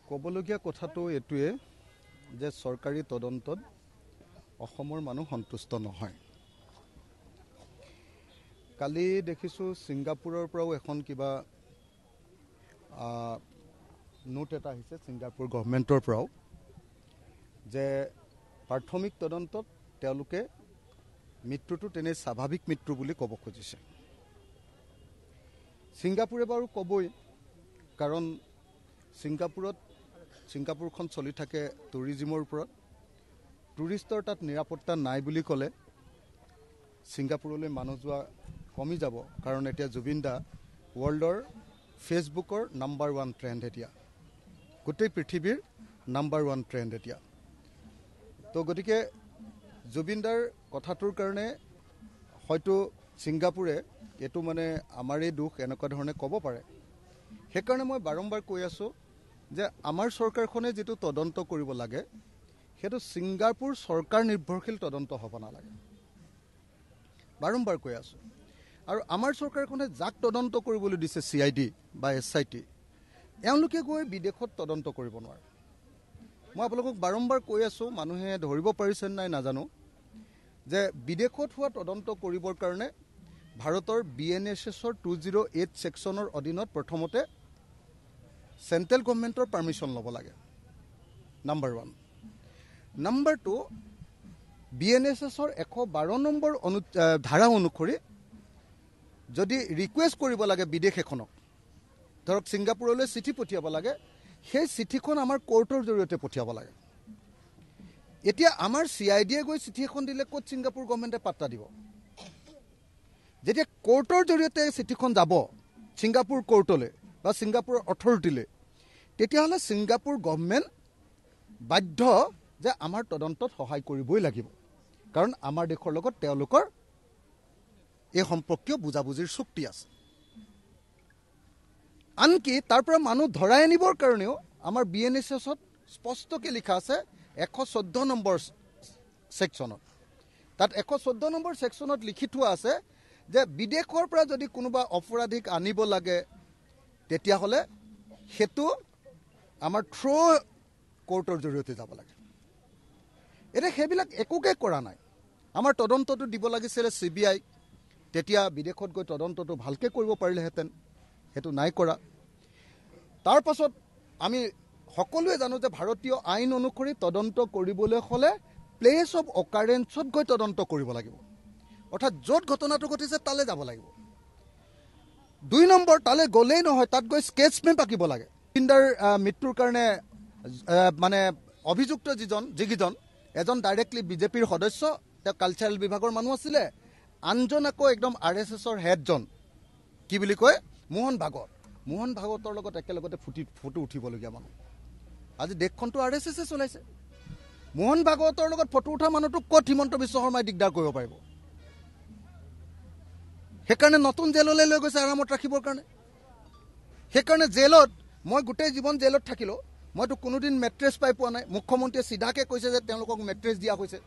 ক'বলগীয়া কথাটো এইটোৱে যে চৰকাৰী তদন্তত অসমৰ মানুহ সন্তুষ্ট নহয়। কালি দেখিছোঁ ছিংগাপুৰৰ পৰাও এখন কিবা নোট এটা আহিছে ছিংগাপুৰ গভৰ্ণমেণ্টৰ পৰাও যে প্ৰাথমিক তদন্তত তেওঁলোকে মৃত্যুটো তেনেই স্বাভাৱিক মৃত্যু বুলি ক'ব খুজিছে। ছিংগাপুৰে বাৰু ক'বই, কাৰণ ছিংগাপুৰখন চলি থাকে টুৰিজিমৰ ওপৰত। টুৰিষ্টৰ তাত নিৰাপত্তা নাই বুলি ক'লে ছিংগাপুৰলৈ মানুহ যোৱা কমি যাব, কাৰণ এতিয়া জুবিন দা ৱৰ্ল্ডৰ ফেচবুকৰ নাম্বাৰ 1 ট্ৰেণ্ড, এতিয়া গোটেই পৃথিৱীৰ নাম্বাৰ 1 ট্ৰেণ্ড এতিয়া। তো গতিকে জুবিন দাৰ কথাটোৰ কাৰণে হয়তো ছিংগাপুৰে এইটো মানে আমাৰেই দুখ এনেকুৱা ধৰণে ক'ব পাৰে। সেইকাৰণে মই বাৰম্বাৰ কৈ আছোঁ যে আমাৰ চৰকাৰখনে যিটো তদন্ত কৰিব লাগে সেইটো ছিংগাপুৰ চৰকাৰ নিৰ্ভৰশীল তদন্ত হ'ব নালাগে, বাৰম্বাৰ কৈ আছোঁ। আৰু আমাৰ চৰকাৰখনে যাক তদন্ত কৰিবলৈ দিছে CID বা SIT, এওঁলোকে গৈ বিদেশত তদন্ত কৰিব নোৱাৰে। মই আপোনালোকক বাৰম্বাৰ কৈ আছোঁ, মানুহে ধৰিব পাৰিছে নাই নাজানো, যে বিদেশত হোৱা তদন্ত কৰিবৰ কাৰণে ভাৰতৰ BNSSৰ 208 ছেকশ্যনৰ অধীনত প্ৰথমতে চেণ্ট্ৰেল গভৰ্ণমেণ্টৰ পাৰ্মিশ্যন ল'ব লাগে, নাম্বাৰ 1। নাম্বাৰ 2, BNSSৰ 112 নম্বৰ ধাৰা অনুসৰি যদি ৰিকুৱেষ্ট কৰিব লাগে বিদেশ এখনক, ধৰক ছিংগাপুৰলৈ চিঠি পঠিয়াব লাগে, সেই চিঠিখন আমাৰ কোৰ্টৰ জৰিয়তে পঠিয়াব লাগে। এতিয়া আমাৰ CIDয়ে গৈ চিঠি এখন দিলে ক'ত ছিংগাপুৰ গভৰ্ণমেণ্টে পাত্তা দিব? যেতিয়া কোৰ্টৰ জৰিয়তে চিঠিখন যাব ছিংগাপুৰ কোৰ্টলৈ বা ছিংগাপুৰ অথৰিটিলৈ, তেতিয়াহ'লে ছিংগাপুৰ গভৰ্ণমেণ্ট বাধ্য যে আমাৰ তদন্তত সহায় কৰিবই লাগিব, কাৰণ আমাৰ দেশৰ লগত তেওঁলোকৰ এই সম্পৰ্কীয় বুজাবুজিৰ চুক্তি আছে। আনকি তাৰ পৰা মানুহ ধৰাই আনিবৰ কাৰণেও আমাৰ BNSSত স্পষ্টকৈ লিখা আছে 114 নম্বৰ ছেকশ্যনত। তাত 114 নম্বৰ ছেকশ্যনত লিখি থোৱা আছে যে বিদেশৰ পৰা যদি কোনোবা অপৰাধীক আনিব লাগে তেতিয়াহ'লে সেইটো আমাৰ কোৰ্টৰ জৰিয়তে যাব লাগে। এতিয়া সেইবিলাক একোকে কৰা নাই। আমাৰ তদন্তটো দিব লাগিছিলে CBI, তেতিয়া বিদেশত গৈ তদন্তটো ভালকৈ কৰিব পাৰিলেহেঁতেন, সেইটো নাই কৰা। তাৰ পাছত আমি সকলোৱে জানো যে ভাৰতীয় আইন অনুসৰি তদন্ত কৰিবলৈ হ'লে প্লেচ অফ অকাৰেঞ্চত গৈ তদন্ত কৰিব লাগিব, অৰ্থাৎ য'ত ঘটনাটো ঘটিছে তালৈ যাব লাগিব। 2 নম্বৰ, তালৈ গ'লেই নহয়, তাত গৈ স্কেচ মেপ আঁকিব লাগে। জুবিনদাৰ মৃত্যুৰ কাৰণে মানে অভিযুক্ত যিকেইজন, এজন ডাইৰেক্টলি BJPৰ সদস্য, তেওঁ কালচাৰেল বিভাগৰ মানুহ আছিলে, আনজন আকৌ একদম RSSৰ হেডজন, কি বুলি কয়, মোহন ভাগৱতৰ লগত একেলগতে ফটো উঠিবলগীয়া মানুহ। আজি দেশখনতো RSSে চলাইছে। মোহন ভাগৱতৰ লগত ফটো উঠা মানুহটোক ক'ত হিমন্ত বিশ্ব শৰ্মাই দিগদাৰ কৰিব পাৰিব? সেইকাৰণে নতুন জেললৈ লৈ গৈছে আৰামত ৰাখিবৰ কাৰণে। সেইকাৰণে জেলত, মই গোটেই জীৱন জেলত থাকিলোঁ, মইতো কোনোদিন মেট্ৰেছ পাই পোৱা নাই। মুখ্যমন্ত্ৰীয়ে চিধাকৈ কৈছে যে তেওঁলোকক মেট্ৰেছ দিয়া হৈছে।